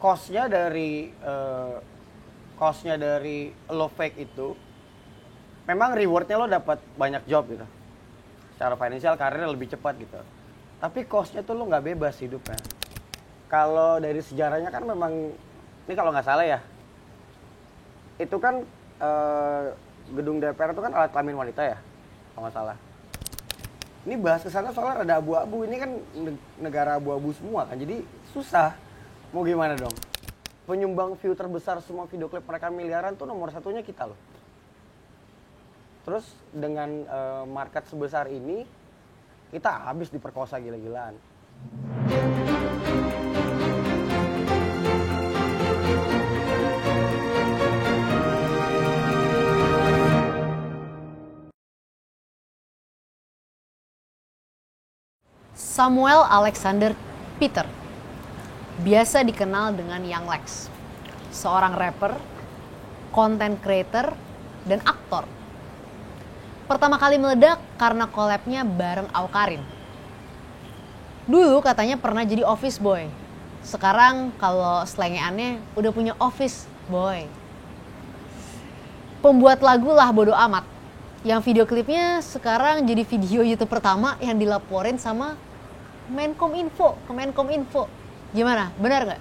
cost-nya dari lo fake itu memang reward-nya lo dapat banyak job gitu. Secara finansial karirnya lebih cepat gitu. Tapi cost-nya tuh lo nggak bebas hidupnya. Kalau dari sejarahnya kan memang, ini kalau nggak salah ya, itu kan gedung DPR itu kan alat kelamin wanita ya, kalau nggak salah. Ini bahas kesana soalnya rada abu-abu, ini kan negara abu-abu semua kan, jadi susah. Mau gimana dong? Penyumbang view terbesar semua video klip mereka miliaran tuh nomor satunya kita loh. Terus dengan market sebesar ini, kita habis diperkosa gila-gilaan. Samuel Alexander Peter, biasa dikenal dengan Young Lex, seorang rapper, content creator, dan aktor. Pertama kali meledak karena collab-nya bareng Awkarin. Dulu katanya pernah jadi office boy, sekarang kalau slangeannya udah punya office boy. Pembuat lagu Lah Bodo Amat, yang video klipnya sekarang jadi video YouTube pertama yang dilaporin sama Menkominfo ke Menkominfo. Gimana? Benar nggak?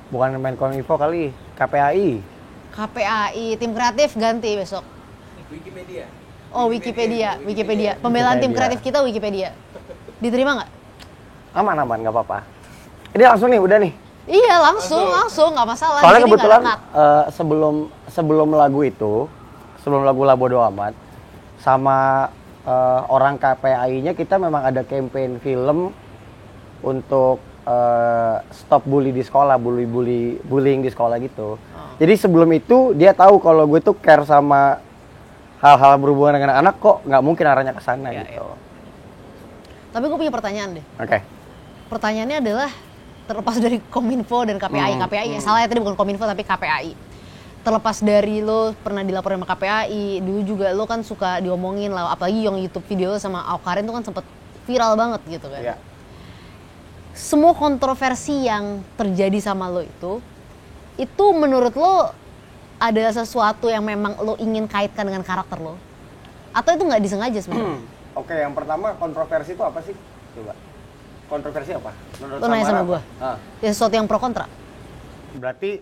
Bukan Menkominfo kali, KPAI. KPAI, tim kreatif ganti besok. Wikipedia. Oh, Wikipedia. Pembelaan tim kreatif kita Wikipedia. Diterima nggak? Aman, nggak apa-apa. Ini langsung nih, udah nih. Iya, langsung, nggak masalah. Soalnya Jadi kebetulan nggak ada sebelum lagu itu, sebelum lagu Lah Bodo Amat, sama orang KPAI-nya kita memang ada campaign film untuk stop bully di sekolah, bullying di sekolah gitu. Jadi sebelum itu dia tahu kalau gue tuh care sama hal-hal berhubungan dengan anak, kok nggak mungkin arahnya ke sana gitu. Ya. Tapi gue punya pertanyaan deh. Oke. Pertanyaannya adalah terlepas dari Kominfo dan KPAI, salah ya tadi bukan Kominfo tapi KPAI. Terlepas dari lo pernah dilaporin sama KPAI, dulu juga lo kan suka diomongin lah, apalagi yang YouTube video lo sama Awkarin tuh kan sempet viral banget gitu kan. Iya. Semua kontroversi yang terjadi sama lo itu menurut lo ada sesuatu yang memang lo ingin kaitkan dengan karakter lo? Atau itu nggak disengaja sebenarnya? Oke, yang pertama kontroversi itu apa sih? Coba. Kontroversi apa? Menurut Lo nanya sama gue? Ah. Ya sesuatu yang pro kontra? Berarti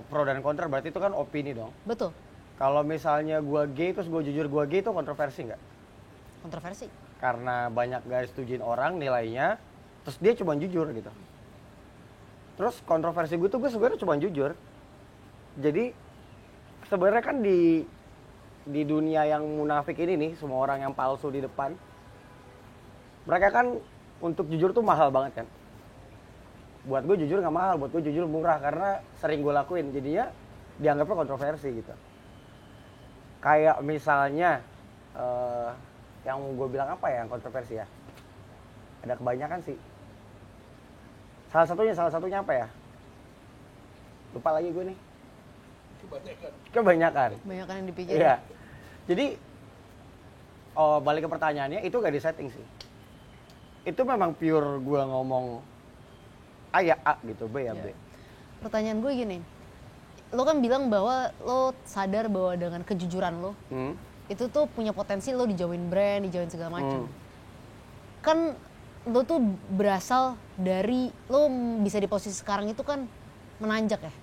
pro dan kontra berarti itu kan opini dong. Betul. Kalau misalnya gue gay terus gue jujur gue gay itu kontroversi nggak? Kontroversi. Karena banyak gak setujuin orang nilainya, terus dia cuma jujur gitu. Terus kontroversi gue tuh gue sebenarnya cuma jujur. Jadi sebenarnya kan di dunia yang munafik ini nih, semua orang yang palsu di depan, mereka kan untuk jujur tuh mahal banget kan. Buat gue jujur nggak mahal, buat gue jujur murah karena sering gue lakuin, jadinya dianggapnya kontroversi gitu. Kayak misalnya yang gue bilang apa ya yang kontroversi ya? Ada kebanyakan sih. Salah satunya apa ya? Lupa lagi gue nih. Kebanyakan Banyakan yang dipikir. Iya. Jadi balik ke pertanyaannya, itu gak disetting sih. Itu memang pure gue ngomong A ya A gitu, B ya B. Pertanyaan gue gini, lo kan bilang bahwa lo sadar bahwa dengan kejujuran lo itu tuh punya potensi lo dijauhin brand, dijauhin segala macam. Kan lo tuh berasal dari lo bisa di posisi sekarang itu kan menanjak ya.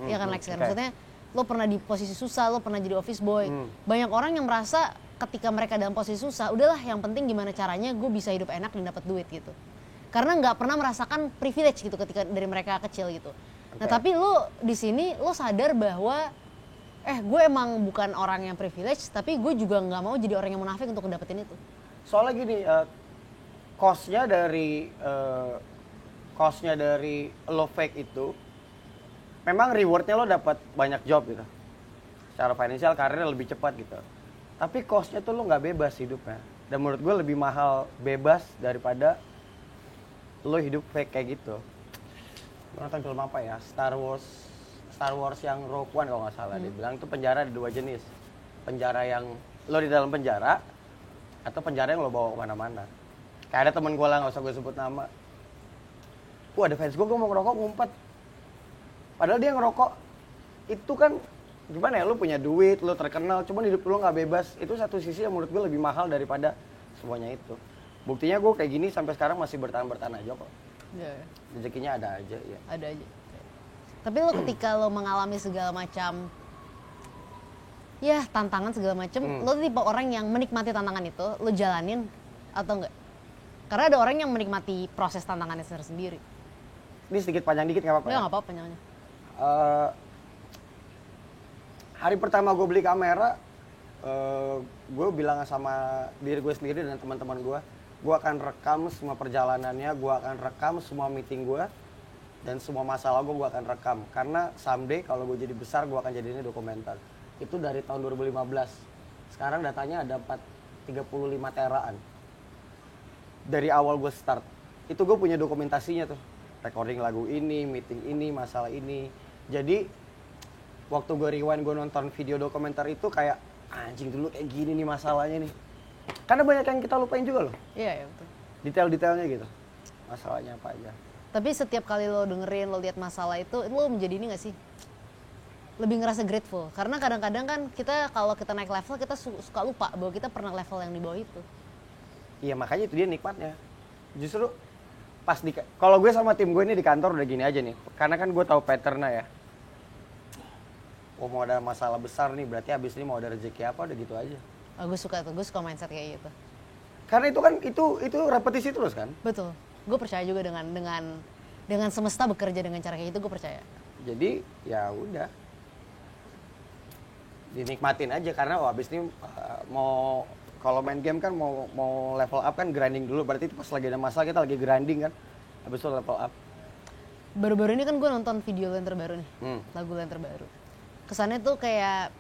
Iya kan Lex kan? Maksudnya lo pernah di posisi susah, lo pernah jadi office boy. Banyak orang yang merasa ketika mereka dalam posisi susah, udahlah yang penting gimana caranya gue bisa hidup enak dan dapat duit gitu. Karena nggak pernah merasakan privilege gitu ketika dari mereka kecil gitu. Nah tapi lo di sini lo sadar bahwa gue emang bukan orang yang privilege, tapi gue juga nggak mau jadi orang yang munafik untuk dapetin itu. Soalnya gini, cost-nya dari lo fake itu, memang reward-nya lo dapat banyak job gitu. Secara finansial karirnya lebih cepat gitu. Tapi cost-nya tuh lo nggak bebas hidupnya. Dan menurut gue lebih mahal bebas daripada lo hidup fake kayak gitu. Lo nonton film apa ya? Star Wars yang Rogue One kalau nggak salah. Dia bilang itu penjara ada 2 jenis. Penjara yang lo di dalam penjara, atau penjara yang lo bawa kemana-mana. Kayak ada temen gue lah, nggak usah gue sebut nama. Ada fans gue mau ngerokok ngumpet. Padahal dia ngerokok itu kan gimana ya, lu punya duit, lu terkenal, cuman hidup lu nggak bebas. Itu satu sisi yang menurut gue lebih mahal daripada semuanya itu. Buktinya gue kayak gini sampai sekarang masih bertahan aja kok. Iya. Rezekinya ada aja ya. Ada aja. Tapi lo ketika lo mengalami segala macam ya tantangan segala macam, lo tipe orang yang menikmati tantangan itu, lo jalanin atau enggak? Karena ada orang yang menikmati proses tantangannya sendiri. Ini sedikit panjang dikit nggak apa-apa Ya ya? nggak apa-apa panjangnya. Hari pertama gue beli kamera, gue bilang sama diri gue sendiri dan teman-teman gue akan rekam semua perjalanannya, gue akan rekam semua meeting gue, dan semua masalah gue akan rekam. Karena someday kalau gue jadi besar, gue akan jadinya dokumenter. Itu dari tahun 2015. Sekarang datanya ada 35 teraan. Dari awal gue start, itu gue punya dokumentasinya tuh. Recording lagu ini, meeting ini, masalah ini. Jadi, waktu gue rewind, gue nonton video dokumenter itu kayak, anjing dulu kayak gini nih masalahnya nih. Karena banyak yang kita lupain juga loh. Iya, ya betul. Detail-detailnya gitu. Masalahnya apa aja. Tapi setiap kali lo dengerin, lo lihat masalah itu lo menjadi ini gak sih? Lebih ngerasa grateful. Karena kadang-kadang kan kita kalau kita naik level, kita suka lupa bahwa kita pernah level yang di bawah itu. Iya, makanya itu dia nikmatnya. Justru pas kalau gue sama tim gue ini di kantor udah gini aja nih. Karena kan gue tahu patternnya ya. Oh, mau ada masalah besar nih, berarti habis ini mau ada rezeki apa, udah gitu aja. Oh, gue suka mindset kayak gitu. Karena itu kan itu repetisi terus kan. Betul. Gue percaya juga dengan semesta bekerja dengan cara kayak gitu, gue percaya. Jadi ya udah dinikmatin aja karena habis ini mau kalau main game kan mau level up kan grinding dulu, berarti itu pas lagi ada masalah kita lagi grinding kan, habis itu level up. Baru-baru ini kan gue nonton video lo yang terbaru nih, lagu lo yang terbaru. Kesannya tuh kayak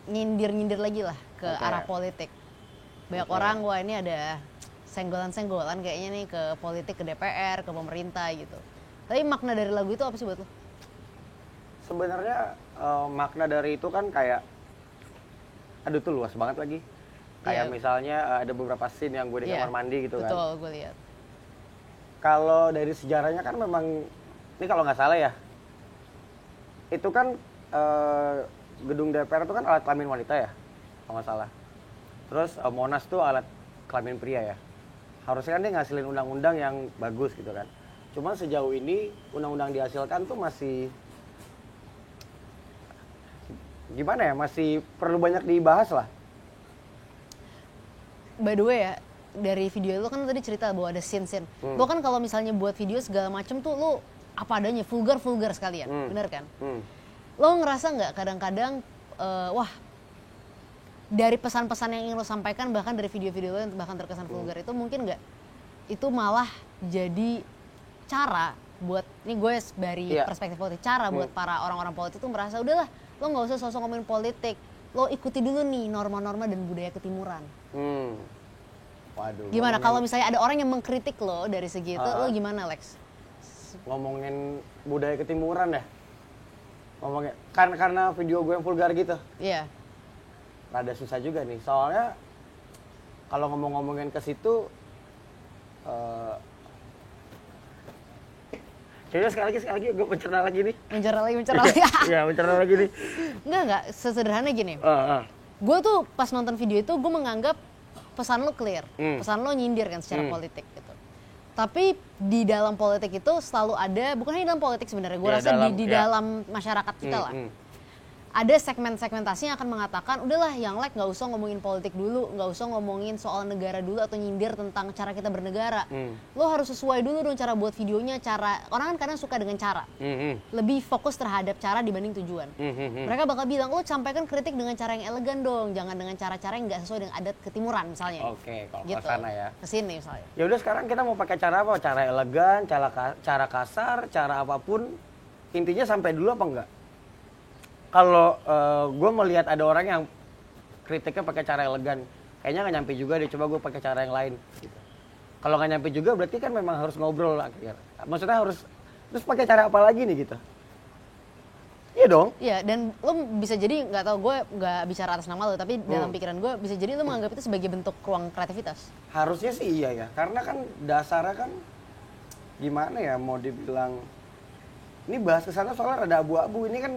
nyindir lagi lah ke arah politik. Banyak orang, wah ini ada senggolan-senggolan kayaknya nih ke politik, ke DPR, ke pemerintah gitu. Tapi makna dari lagu itu apa sih buat lo? Sebenarnya makna dari itu kan kayak, aduh tuh luas banget lagi. Kayak misalnya ada beberapa scene yang gue di kamar mandi gitu kan. Betul, gue lihat. Kalau dari sejarahnya kan memang, ini kalau nggak salah ya, itu kan gedung DPR itu kan alat kelamin wanita ya, kalau nggak salah. Terus Monas tuh alat kelamin pria ya. Harusnya kan dia ngasilin undang-undang yang bagus gitu kan. Cuma sejauh ini undang-undang dihasilkan tuh masih gimana ya, masih perlu banyak dibahas lah. By the way ya, dari video lo kan tadi cerita bahwa ada scene-scene. Lo kan kalau misalnya buat video segala macem tuh lo apa adanya, vulgar sekalian, bener kan? Lo ngerasa nggak kadang-kadang, wah dari pesan-pesan yang ingin lo sampaikan bahkan dari video-video lo yang bahkan terkesan vulgar itu mungkin nggak itu malah jadi cara buat, ini gue dari perspektif politik, cara buat para orang-orang politik tuh merasa udahlah lo nggak usah sosok ngomongin politik, lo ikuti dulu nih norma-norma dan budaya ketimuran. Waduh. Gimana kalau misalnya ada orang yang mengkritik lo dari segi itu, lo gimana Lex? Ngomongin budaya ketimuran ya? Ngomongin karena video gue yang vulgar gitu? Iya. Rada susah juga nih, soalnya kalau ngomongin ke situ, kayaknya sekali lagi gue mencerna lagi nih. Mencerna lagi. Iya, mencerna lagi nih. Enggak, sesederhana gini. Gue tuh pas nonton video itu gue menganggap pesan lo clear, pesan lo nyindir kan secara politik gitu. Tapi di dalam politik itu selalu ada, bukan hanya dalam politik sebenarnya, gue rasa di dalam masyarakat kita lah. Ada segmentasi yang akan mengatakan, udahlah yang like nggak usah ngomongin politik dulu, nggak usah ngomongin soal negara dulu atau nyindir tentang cara kita bernegara. Lo harus sesuai dulu dong cara buat videonya, orang kan kadang suka dengan cara. Lebih fokus terhadap cara dibanding tujuan. Mereka bakal bilang, lo sampaikan kritik dengan cara yang elegan dong, jangan dengan cara-cara yang nggak sesuai dengan adat ketimuran misalnya. Oke, kalau gitu. ke sana ya. Kesini misalnya. Ya udah sekarang kita mau pakai cara apa? Cara elegan, cara kasar, cara apapun. Intinya sampai dulu apa enggak? Kalau gue melihat ada orang yang kritiknya pakai cara elegan, kayaknya nggak nyampe juga deh, coba gue pakai cara yang lain. Gitu. Kalau nggak nyampe juga berarti kan memang harus ngobrol akhirnya. Maksudnya harus terus pakai cara apa lagi nih gitu? Iya dong. Iya, dan lo bisa jadi nggak tahu, gue nggak bicara atas nama lo, tapi dalam pikiran gue bisa jadi lo menganggap itu sebagai bentuk ruang kreativitas. Harusnya sih iya ya, karena kan dasarnya kan gimana ya mau dibilang Ini bahas ke sana soalnya rada abu-abu. Ini kan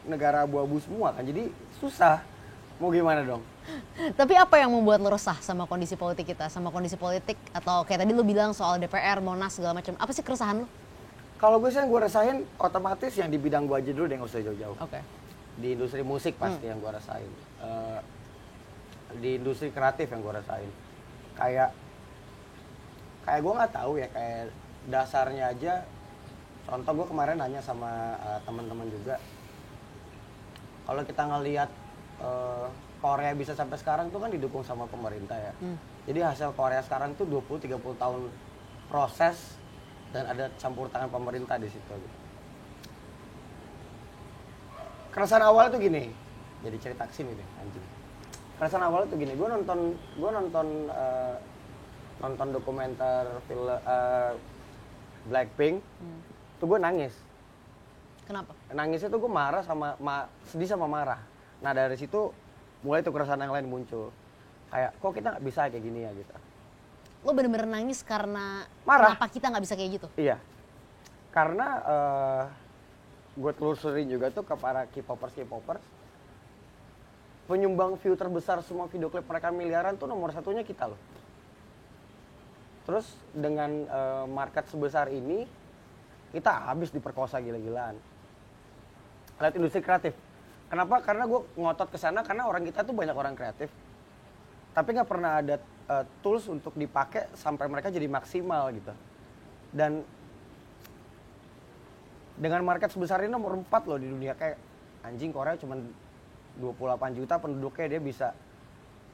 negara abu-abu semua kan. Jadi susah. Mau gimana dong? Tapi apa yang membuat lo resah sama kondisi politik kita, sama kondisi politik atau kayak tadi lo bilang soal DPR, Monas segala macam. Apa sih keresahan lo? Kalau gue sih yang gue rasain otomatis yang di bidang gue aja dulu deh, nggak usah jauh-jauh. Oke. Di industri musik pasti yang gue rasain. Di industri kreatif yang gue rasain. Kayak gue nggak tahu ya, kayak dasarnya aja. Contoh gue kemarin nanya sama teman-teman juga. Kalau kita ngelihat Korea bisa sampai sekarang tuh kan didukung sama pemerintah ya. Jadi hasil Korea sekarang tuh 20-30 tahun proses dan ada campur tangan pemerintah di situ. Gitu. Keresahan awal tuh gini, jadi cerita kesini deh anjing. Keresahan awal tuh gini, gue nonton dokumenter film Blackpink, tuh gue nangis. Kenapa? Nangisnya tuh gue marah sama sedih sama marah. Nah dari situ mulai tuh keresahan yang lain muncul. Kayak kok kita nggak bisa kayak gini ya gitu. Lo bener-bener nangis karena Marah. kenapa kita nggak bisa kayak gitu? Iya. Karena gue telusurin juga tuh ke para K-popers. Penyumbang view terbesar semua video klip mereka miliaran tuh nomor satunya kita loh. Terus dengan market sebesar ini kita habis diperkosa gila-gilaan. Lihat industri kreatif. Kenapa? Karena gue ngotot ke sana karena orang kita tuh banyak orang kreatif. Tapi nggak pernah ada tools untuk dipakai sampai mereka jadi maksimal gitu. Dan dengan market sebesar ini nomor 4 loh di dunia. Kayak anjing Korea cuma 28 juta penduduknya, dia bisa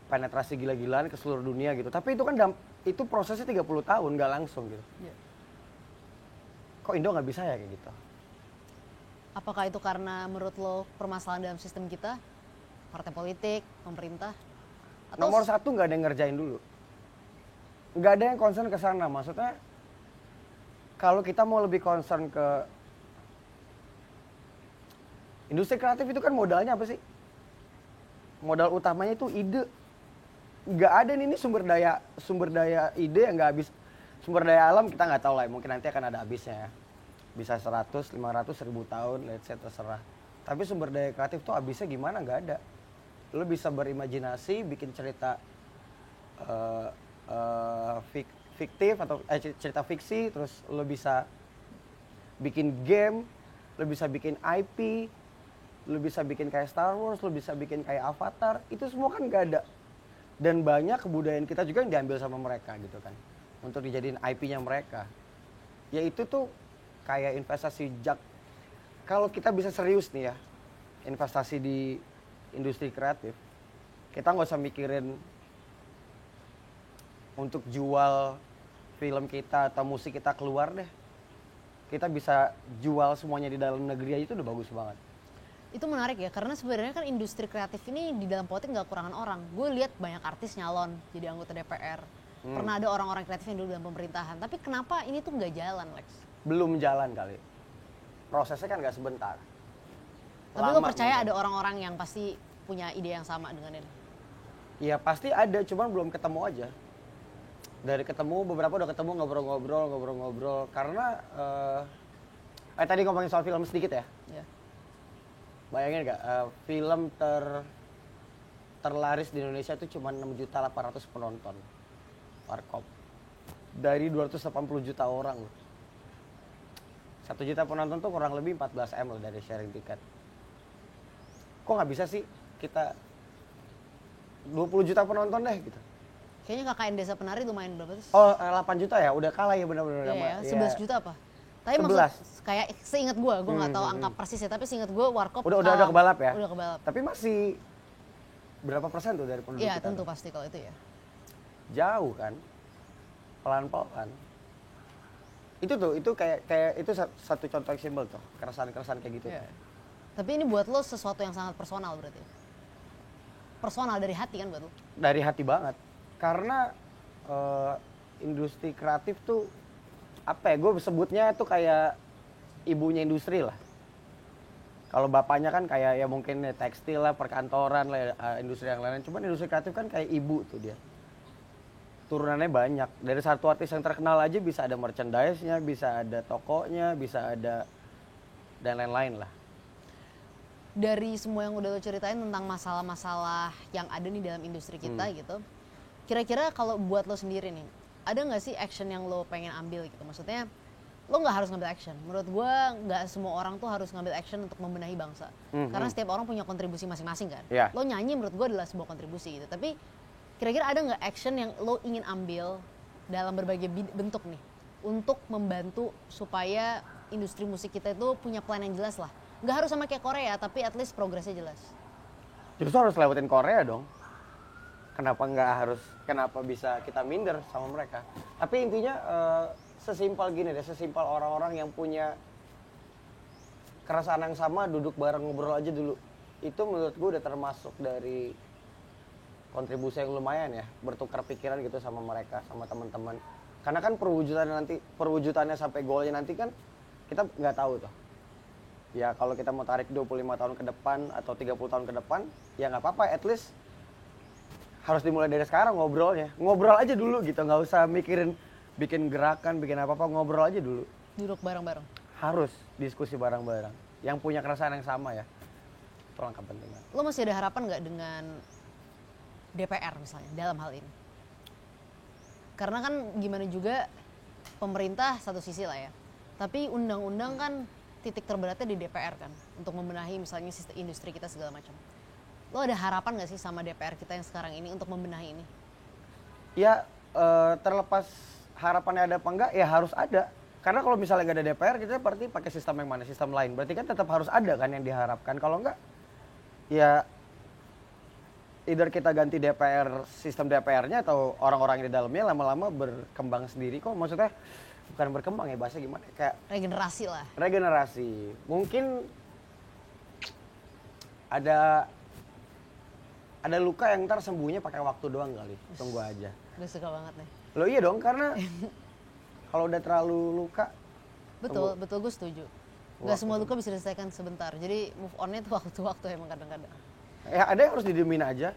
penetrasi gila-gilaan ke seluruh dunia gitu. Tapi itu kan itu prosesnya 30 tahun nggak langsung gitu. Yeah. Kok Indo nggak bisa ya kayak gitu? Apakah itu karena menurut lo permasalahan dalam sistem kita, partai politik, pemerintah? Atau Nomor satu nggak ada yang ngerjain dulu. Nggak ada yang concern ke sana. Maksudnya kalau kita mau lebih concern ke industri kreatif itu kan modalnya apa sih? Modal utamanya itu ide. Nggak ada nih, ini sumber daya ide yang nggak habis. Sumber daya alam kita nggak tahu lah, mungkin nanti akan ada habisnya ya. Bisa 100, 500, 1000 tahun, let's say terserah. Tapi sumber daya kreatif tuh habisnya gimana? Nggak ada. Lo bisa berimajinasi, bikin cerita fiktif atau cerita fiksi, terus lo bisa bikin game, lo bisa bikin IP, lo bisa bikin kayak Star Wars, lo bisa bikin kayak Avatar, itu semua kan nggak ada. Dan banyak kebudayaan kita juga yang diambil sama mereka gitu kan, untuk dijadiin IP-nya mereka. Ya itu tuh kayak investasi kalau kita bisa serius nih ya, investasi di industri kreatif, kita nggak usah mikirin untuk jual film kita atau musik kita keluar deh. Kita bisa jual semuanya di dalam negeri aja, itu udah bagus banget. itu menarik ya, karena sebenarnya kan industri kreatif ini di dalam politik nggak kekurangan orang. Gue lihat banyak artis nyalon jadi anggota DPR. Pernah ada orang-orang kreatif yang dulu dalam pemerintahan. Tapi kenapa ini tuh nggak jalan, Lex? Belum jalan kali. Prosesnya kan nggak sebentar. Tapi lo Lama percaya mungkin. ada orang-orang yang pasti punya ide yang sama dengan ini? Ya pasti ada, cuman belum ketemu aja. Dari ketemu, beberapa udah ketemu ngobrol-ngobrol. Karena tadi ngomongin soal film sedikit ya. Ya. Bayangin nggak, film terlaris di Indonesia itu cuma 6.800.000 penonton. Warkop. Dari 280 juta orang. 1 juta penonton tuh kurang lebih 14 M loh dari sharing tiket. Kok nggak bisa sih kita 20 juta penonton deh gitu. Kayaknya KKN Desa Penari lumayan berapa tuh? Oh 8 juta ya, udah kalah ya benar-benar. Iya, 11 juta apa? Tapi 11. maksud kayak seingat gue nggak tahu angka persis ya, tapi seingat gue Warkop Udah kebalap ya? Udah kebalap. Tapi masih berapa persen tuh dari penduduk Iya kita? tentu tuh? pasti kalau itu ya. Jauh kan, pelan-pelan. Itu kayak itu satu contoh simbol tuh, keresahan kayak gitu. Iya. Tapi ini buat lo sesuatu yang sangat personal berarti. Personal dari hati kan buat lo? Dari hati banget, karena industri kreatif tuh apa ya? Gue sebutnya tuh kayak ibunya industri lah. Kalau bapaknya kan kayak ya mungkin ya tekstil lah, perkantoran lah, industri yang lain. Cuman industri kreatif kan kayak ibu tuh dia. Turunannya banyak. Dari satu artis yang terkenal aja bisa ada merchandise-nya, bisa ada tokonya, bisa ada dan lain-lain lah. Dari semua yang udah lo ceritain tentang masalah-masalah yang ada nih dalam industri kita gitu, kira-kira kalau buat lo sendiri nih, ada nggak sih action yang lo pengen ambil gitu? Maksudnya lo nggak harus ngambil action. Menurut gue nggak semua orang tuh harus ngambil action untuk membenahi bangsa. Karena setiap orang punya kontribusi masing-masing kan. Yeah. Lo nyanyi menurut gue adalah sebuah kontribusi gitu. Tapi kira-kira ada nggak action yang lo ingin ambil dalam berbagai bentuk nih untuk membantu supaya industri musik kita itu punya plan yang jelas lah. Nggak harus sama kayak Korea, tapi at least progresnya jelas. Justru harus lewatin Korea dong. Kenapa bisa kita minder sama mereka? Tapi intinya sesimpel gini deh, sesimpel orang-orang yang punya keresahan yang sama, duduk bareng ngobrol aja dulu. Itu menurut gue udah termasuk dari kontribusi yang lumayan ya, bertukar pikiran gitu sama mereka, sama teman-teman. Karena kan perwujudannya sampai golnya nanti kan kita nggak tahu tuh. Ya kalau kita mau tarik 25 tahun ke depan atau 30 tahun ke depan, ya nggak apa-apa, at least harus dimulai dari sekarang ngobrolnya. Ngobrol aja dulu gitu, nggak usah mikirin bikin gerakan, bikin apa-apa, ngobrol aja dulu. Duduk bareng-bareng. Harus diskusi bareng-bareng. Yang punya keresahan yang sama ya. Itu langkah penting. Lo masih ada harapan nggak dengan DPR misalnya dalam hal ini? Karena kan gimana juga pemerintah satu sisi lah ya. Tapi undang-undang kan titik terberatnya di DPR kan. Untuk membenahi misalnya sistem industri kita segala macam. Lo ada harapan nggak sih sama DPR kita yang sekarang ini untuk membenahi ini? Ya terlepas harapannya ada apa enggak, ya harus ada. Karena kalau misalnya nggak ada DPR, kita berarti pakai sistem yang mana? Sistem lain. Berarti kan tetap harus ada kan yang diharapkan. Kalau enggak, ya either kita ganti DPR, sistem DPR-nya atau orang-orang yang di dalamnya lama-lama berkembang sendiri kok. Maksudnya bukan berkembang ya, bahasa gimana? Kayak regenerasi lah. Regenerasi. Mungkin ada luka yang ntar sembuhnya pakai waktu doang kali. Tunggu aja. Gue suka banget nih. Lo iya dong, karena kalau udah terlalu luka. Betul, gue setuju. Gak semua luka bisa diselesaikan sebentar. Jadi move on-nya tuh waktu-waktu emang kadang-kadang. Ya ada yang harus didiemin aja.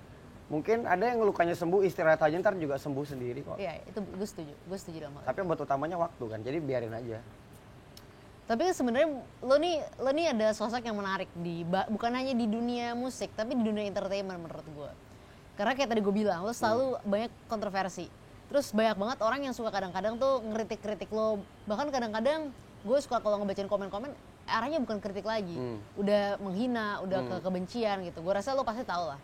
Mungkin ada yang lukanya sembuh, istirahat aja ntar juga sembuh sendiri kok. Iya, itu gue setuju dalam hal itu. Tapi yang buat utamanya waktu kan, jadi biarin aja. Tapi kan sebenarnya lo nih ada sosok yang menarik bukan hanya di dunia musik, tapi di dunia entertainment menurut gue. Karena kayak tadi gue bilang, lo selalu banyak kontroversi. Terus banyak banget orang yang suka kadang-kadang tuh ngeritik-kritik lo. Bahkan kadang-kadang gue suka kalau ngebacain komen-komen, arahnya bukan kritik lagi. Udah menghina, udah ke kebencian gitu. Gue rasa lo pasti tahu lah.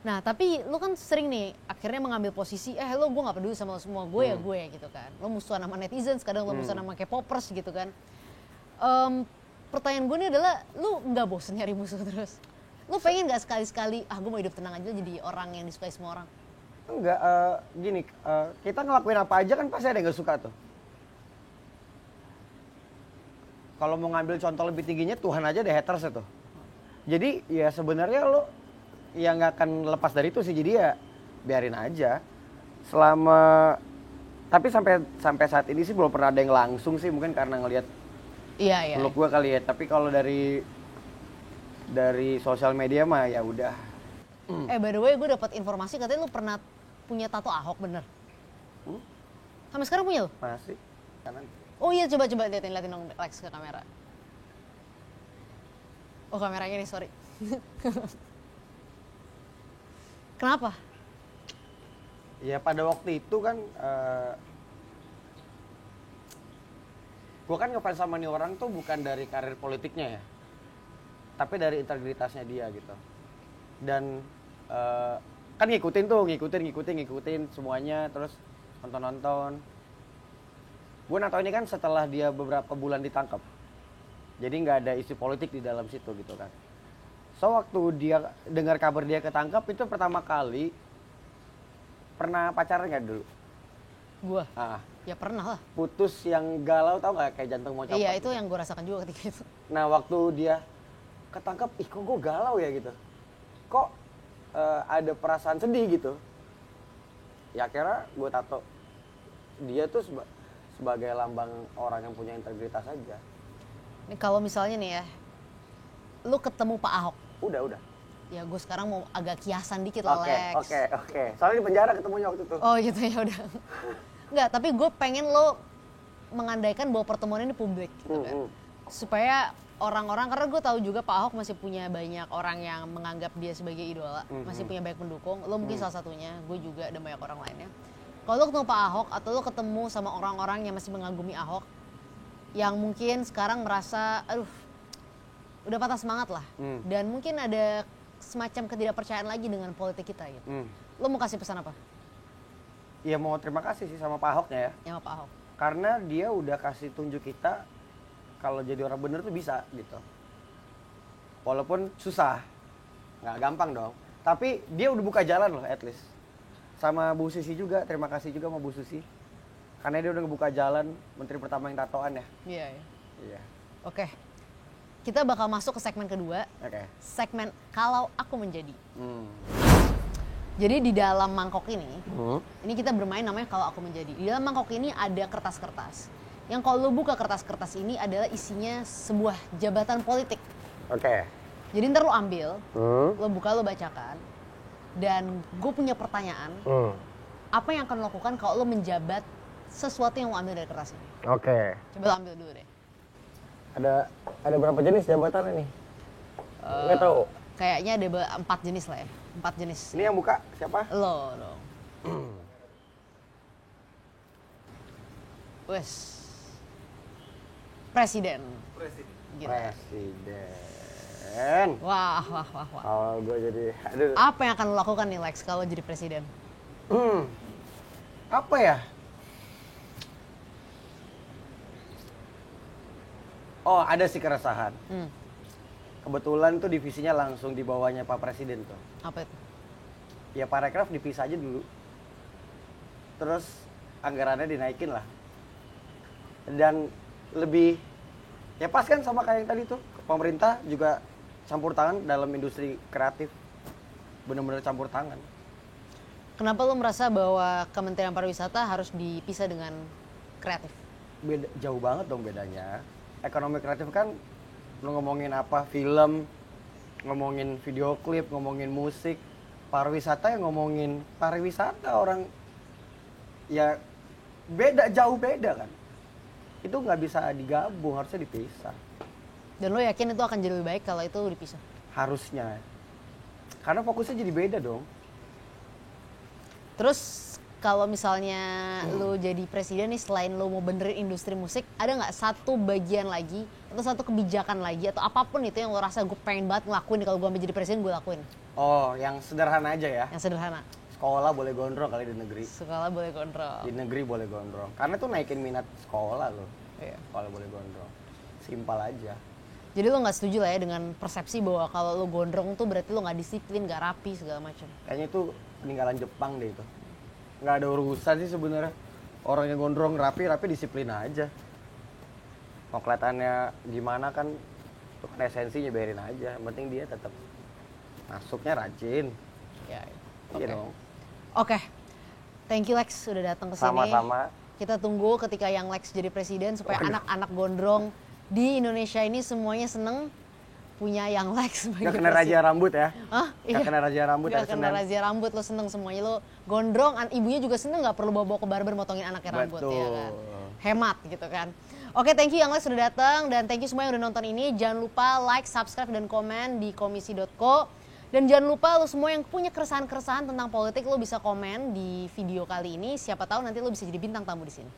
Nah tapi lo kan sering nih akhirnya mengambil posisi, lo gue gak peduli sama lo semua, gue ya gue gitu kan. Lo musuhan sama netizen, kadang lo musuhan sama K-popers gitu kan. Pertanyaan gue nih adalah, lo gak bosen nyari musuh terus? Lo pengen gak sekali-sekali, gue mau hidup tenang aja jadi orang yang disukai semua orang? Enggak, gini, kita ngelakuin apa aja kan pasti ada yang gak suka tuh. Kalau mau ngambil contoh lebih tingginya, Tuhan aja ada haters tuh. Jadi ya sebenarnya lo ya nggak akan lepas dari itu sih, jadi ya biarin aja. Tapi sampai saat ini sih belum pernah ada yang langsung sih, mungkin karena ngelihat vlog gue kali ya. Tapi kalau dari sosial media mah ya udah. By the way, gue dapat informasi katanya lu pernah punya tato Ahok, bener? Sampai sekarang punya lo? Masih. Kanan. Oh iya, coba liatin dong Lex ke kamera. Oh kameranya nih, sorry. Kenapa? Ya pada waktu itu kan, gue kan ngefans sama nih orang tuh bukan dari karir politiknya ya, tapi dari integritasnya dia gitu. Dan kan ngikutin semuanya, terus nonton. Gue nato ini kan setelah dia beberapa bulan ditangkap, jadi nggak ada isu politik di dalam situ gitu kan. So waktu dia dengar kabar dia ketangkap, itu pertama kali pernah pacaran nggak dulu? Gua? Ya pernah lah. Putus yang galau, tau nggak, kayak jantung mau copot. Iya, itu gitu. yang gue rasakan juga ketika itu. Nah waktu dia ketangkap, kok gue galau ya gitu. Kok ada perasaan sedih gitu. Ya akhirnya gue tato dia tuh sebagai lambang orang yang punya integritas aja. Ini kalau misalnya nih ya, lu ketemu Pak Ahok. Udah. Ya gue sekarang mau agak kiasan dikit lah, Lex. Oke. Soalnya di penjara ketemunya waktu itu. Oh gitu, ya udah. Enggak, tapi gue pengen lo mengandaikan bahwa pertemuan ini publik gitu kan. Supaya orang-orang, karena gue tahu juga Pak Ahok masih punya banyak orang yang menganggap dia sebagai idola, masih punya banyak pendukung. Lo mungkin salah satunya, gue juga dan banyak orang lainnya. Kalau lo ketemu Pak Ahok atau lo ketemu sama orang-orang yang masih mengagumi Ahok, yang mungkin sekarang merasa, aduh, udah patah semangat lah, dan mungkin ada semacam ketidakpercayaan lagi dengan politik kita gitu. Lo mau kasih pesan apa? Ya mau terima kasih sih sama Pak Ahoknya ya. Sama Pak Ahok. Karena dia udah kasih tunjuk kita kalau jadi orang bener tuh bisa gitu. Walaupun susah, nggak gampang dong. Tapi dia udah buka jalan loh at least. Sama Bu Susi juga, terima kasih juga sama Bu Susi. Karena dia udah ngebuka jalan, menteri pertama yang tatoan ya. Iya. Iya. Oke. Kita bakal masuk ke segmen kedua. Oke. Segmen Kalau Aku Menjadi. Jadi di dalam mangkok ini kita bermain namanya Kalau Aku Menjadi. Di dalam mangkok ini ada kertas-kertas. Yang kalau lo buka kertas-kertas ini adalah isinya sebuah jabatan politik. Oke. Jadi ntar lo ambil, lo buka, lo bacakan. Dan gue punya pertanyaan, apa yang akan lo lakukan kalau lo menjabat sesuatu yang lo ambil dari kertas ini? Oke. Coba lo ambil dulu deh. Ada berapa jenis jabatan ini? Nggak tahu. Kayaknya ada 4 jenis lah ya. 4 jenis. Ini yang buka siapa? Lo dong. Wes. Presiden. Gila. Presiden. Wah. Kalau gue jadi, aduh. Apa yang akan lo lakukan nih Lex kalau jadi presiden? Apa ya? Oh, ada sih keresahan. Kebetulan tuh divisinya langsung di bawahnya Pak Presiden tuh. Apa itu? Ya parekraf dipisah aja dulu. Terus anggarannya dinaikin lah. Dan lebih, ya pas kan sama kayak yang tadi tuh. Pemerintah juga campur tangan dalam industri kreatif. Bener-bener campur tangan. Kenapa lo merasa bahwa Kementerian Pariwisata harus dipisah dengan kreatif? Beda, jauh banget dong bedanya. Ekonomi kreatif kan lu ngomongin apa, film, ngomongin video klip, ngomongin musik. Pariwisata yang ngomongin pariwisata, orang ya beda, jauh beda kan. Itu nggak bisa digabung, harusnya dipisah. Dan lo yakin itu akan jadi lebih baik kalau itu dipisah? Harusnya. Karena fokusnya jadi beda dong. Terus kalau misalnya lo jadi presiden nih, selain lo mau benerin industri musik, ada nggak satu bagian lagi atau satu kebijakan lagi atau apapun itu yang lo rasa gue pengen banget ngelakuin kalau gue jadi presiden, gue lakuin? Oh, yang sederhana aja ya. Yang sederhana. Sekolah boleh gondrong kali di negeri. Sekolah boleh kontrol. Di negeri boleh gondrong. Karena itu naikin minat sekolah loh. Iya. Sekolah boleh gondrong. Simpel aja. Jadi lo nggak setuju lah ya dengan persepsi bahwa kalau lo gondrong tuh berarti lo nggak disiplin, nggak rapi segala macam. Kayaknya itu peninggalan Jepang deh itu. Nggak ada urusan sih sebenarnya. Orang yang gondrong rapi disiplin aja. Mau kelihatannya gimana kan, itu kan esensinya biarin aja. Yang penting dia tetap masuknya rajin. Ya. Iya dong. Oke. Thank you Lex sudah datang ke sini. Sama-sama. Kita tunggu ketika yang Lex jadi presiden supaya anak-anak gondrong di Indonesia ini semuanya seneng punya yang Lex sebagai Gak kena presiden. razia rambut ya? Hah? Gak kena razia rambut Gak hari kena Senin. razia rambut, lo seneng semuanya, lo gondrong, ibunya juga seneng, gak perlu bawa-bawa ke barber motongin anaknya rambut. Betul. Ya kan? Hemat gitu kan. Oke, thank you yang Lex sudah datang dan thank you semua yang udah nonton ini. Jangan lupa like, subscribe, dan komen di komisi.co. Dan jangan lupa lo semua yang punya keresahan-keresahan tentang politik, lo bisa komen di video kali ini. Siapa tahu nanti lo bisa jadi bintang tamu di sini.